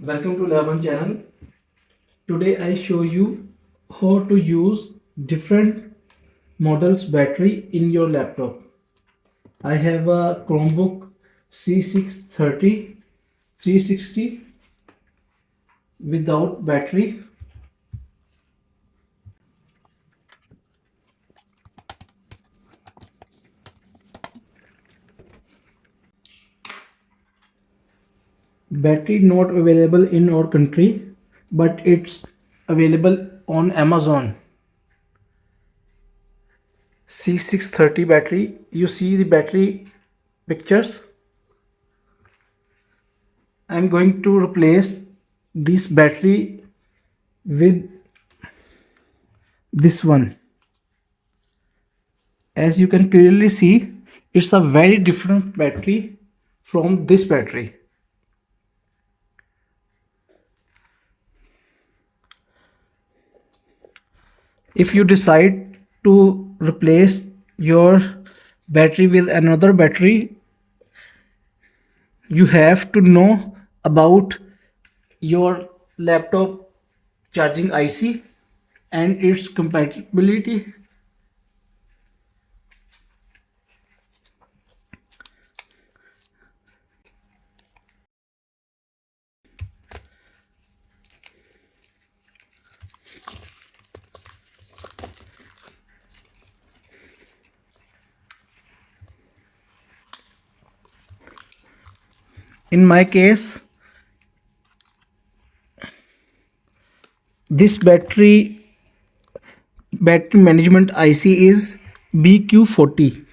Welcome to Lab channel. Today I show you how to use different models battery in your laptop. I have a Chromebook C630 360 without battery. Battery not available in our country, but it's available on Amazon. C630 battery. You see the battery pictures. I'm going to replace this battery with this one. As you can clearly see, it's a very different battery from this battery. If you decide to replace your battery with another battery, you have to know about your laptop charging IC and its compatibility. In my case, this battery management IC is BQ40.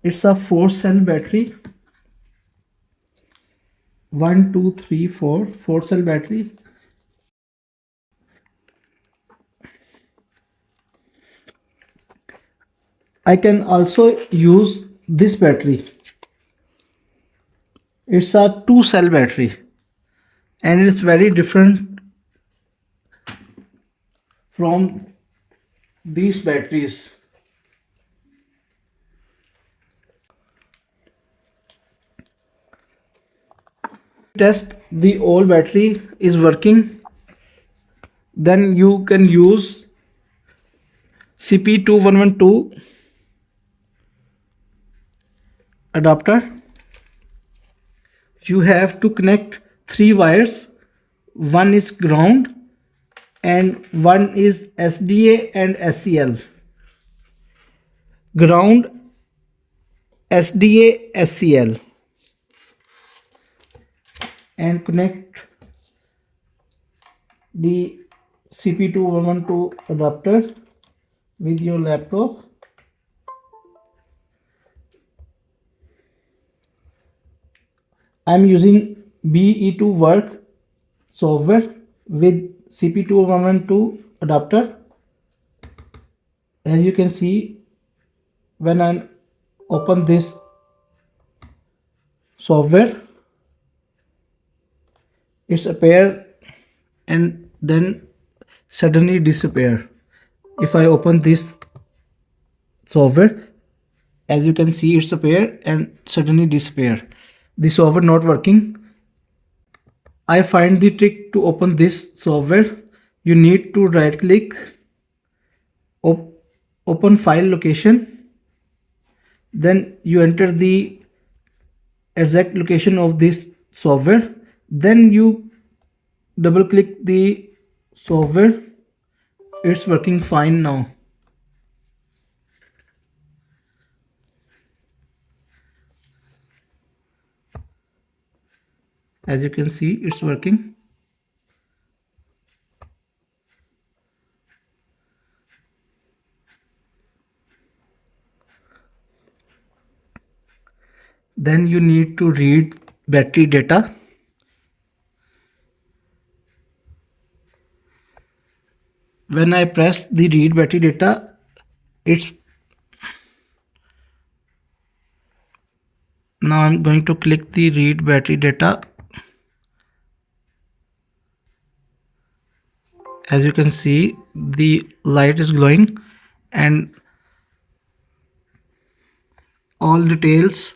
It's a 4-cell battery. 1, 2, 3, 4, 4-cell battery. I can also use this battery. It's a 2-cell battery and it's very different from these batteries. Test the old battery is working, then you can use CP2112 adapter. You have to connect 3 wires. One is ground and one is SDA and SCL. Ground, SDA, SCL, and connect the CP2112 adapter with your laptop. I'm using BE2 work software with CP2112 adapter. As you can see, when I open this software, it's appear and then suddenly disappear. If I open this software, as you can see, it's appear and suddenly disappear. The software not working. I find the trick to open this software. You need to right click, open file location, then you enter the exact location of this software, then you double click the software. It's working fine now. As you can see, it's working. Then you need to read battery data. When I press the read battery data, it's now I'm going to click the read battery data. As you can see, the light is glowing and all details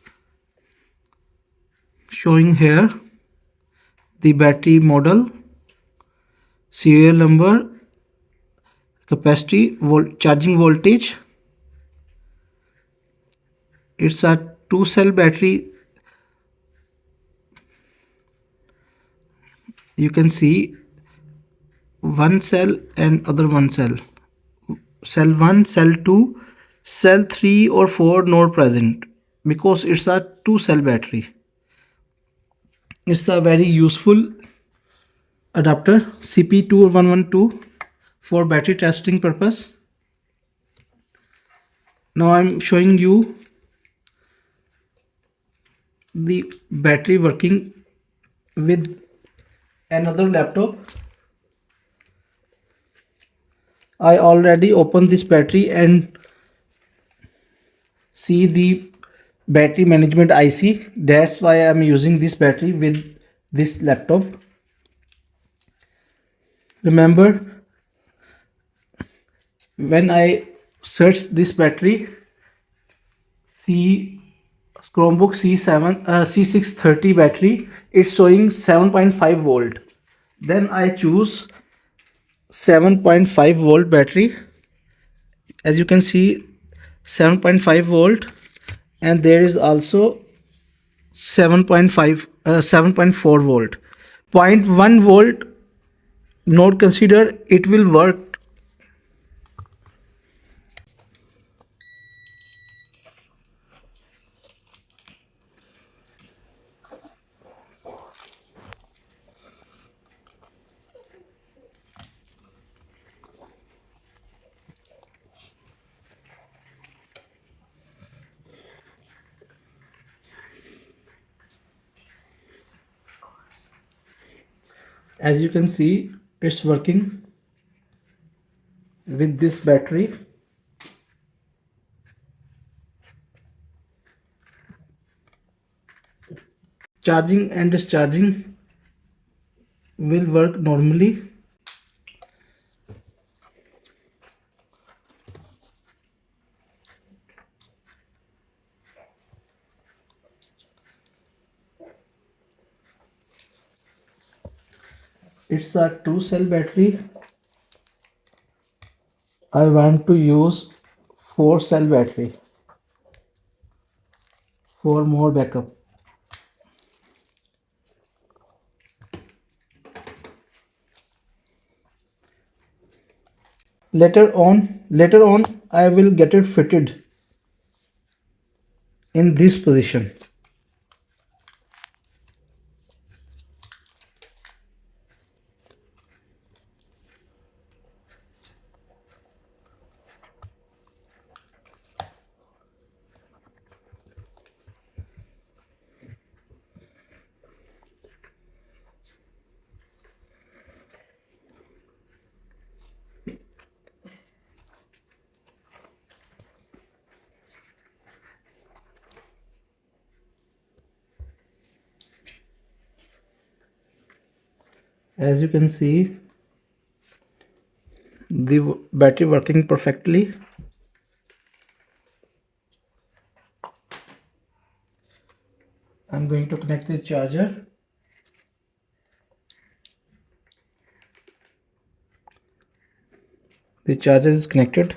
showing here: the battery model, serial number, capacity, charging voltage. It's a two cell battery. You can see one cell and other one cell. Cell 1, cell 2, cell 3 or 4 not present because it's a two cell battery. It's a very useful adapter, CP2112, for battery testing purpose. Now I'm showing you the battery working with another laptop. I already opened this battery and see the battery management IC. That's why I'm using this battery with this laptop. Remember, when I searched this battery, C Chromebook C630 battery, it's showing 7.5 volt. Then I choose 7.5 volt battery. As you can see, 7.5 volt, and there is also 7.4 volt. 0.1 volt not consider, it will work. As you can see, it's working with this battery. Charging and discharging will work normally. It's a two cell battery. I want to use 4 cell battery for more backup. Later on I will get it fitted in this position. As you can see, the battery working perfectly. I'm going to connect the charger. The charger is connected.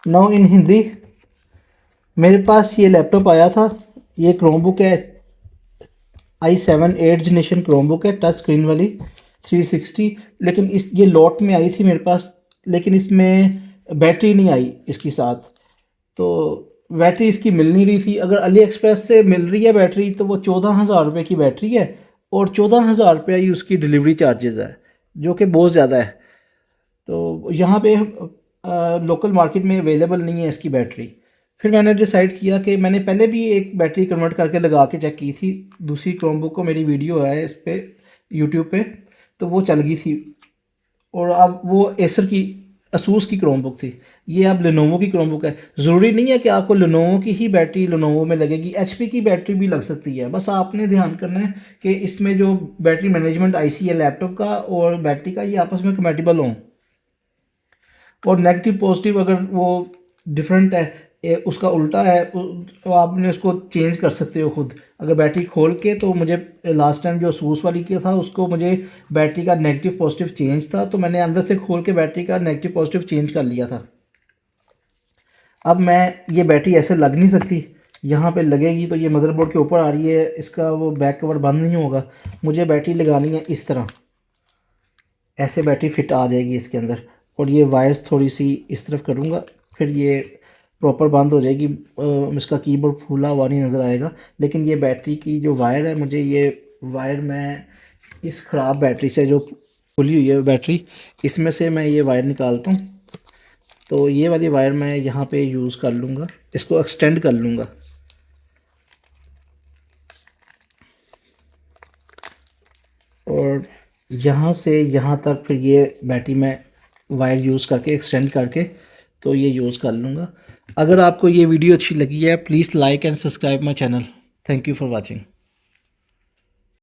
Now in Hindi, मेरे पास ये laptop आया था, ये Chromebook है, i7 8 generation Chromebook है, touch screen वाली 360, लेकिन ये लॉट में आई थी मेरे पास, लेकिन इसमें बैटरी नहीं आई इसके साथ, तो बैटरी इसकी मिल नहीं रही थी। अगर अली एक्सप्रेस से मिल रही है बैटरी तो वो 14,000 रुपये की बैटरी है और 14,000 रुपये ही उसकी डिलीवरी चार्जेस है, जो कि बहुत ज़्यादा है। तो यहाँ पे लोकल मार्केट में अवेलेबल नहीं है इसकी बैटरी, फिर मैंने डिसाइड किया कि मैंने पहले भी एक बैटरी कन्वर्ट करके लगा के चेक की थी दूसरी क्रोमबुक को, मेरी वीडियो है इस पे यूट्यूब पे, तो वो चल गई थी। और अब वो एसर की असूस की क्रोमबुक थी, ये अब लेनोवो की क्रोमबुक है। ज़रूरी नहीं है कि आपको लेनोवो की ही बैटरी लेनोवो में लगेगी, एचपी की बैटरी भी लग सकती है। बस आपने ध्यान करना है कि इसमें जो बैटरी मैनेजमेंट आईसी है लैपटॉप का और बैटरी का, ये आपस में कंपैटिबल हों। और नेगेटिव पॉजिटिव अगर वो डिफरेंट है, उसका उल्टा है, तो आपने उसको चेंज कर सकते हो खुद। अगर बैटरी खोल के, तो मुझे लास्ट टाइम जो सूस वाली किया था उसको मुझे बैटरी का नेगेटिव पॉजिटिव चेंज था, तो मैंने अंदर से खोल के बैटरी का नेगेटिव पॉजिटिव चेंज कर लिया था। अब मैं ये बैटरी ऐसे लग नहीं सकती, यहाँ पे लगेगी तो ये मदरबोर्ड के ऊपर आ रही है, इसका वो बैक कवर बंद नहीं होगा। मुझे बैटरी लगानी है इस तरह, ऐसे बैटरी फिट आ जाएगी इसके अंदर। और ये वायर्स थोड़ी सी इस तरफ करूँगा, फिर ये प्रॉपर बंद हो जाएगी। इसका कीबोर्ड फूला हुआ नहीं नज़र आएगा। लेकिन ये बैटरी की जो वायर है, मुझे ये वायर मैं इस ख़राब बैटरी से, जो खुली हुई है बैटरी, इसमें से मैं ये वायर निकालता हूँ। तो ये वाली वायर मैं यहाँ पे यूज़ कर लूँगा, इसको एक्सटेंड कर लूँगा। और यहाँ से यहाँ तक फिर ये बैटरी मैं वायर यूज़ करके एक्सटेंड करके तो ये यूज़ कर लूँगा। अगर आपको ये वीडियो अच्छी लगी है, please like and subscribe my channel. Thank you for watching.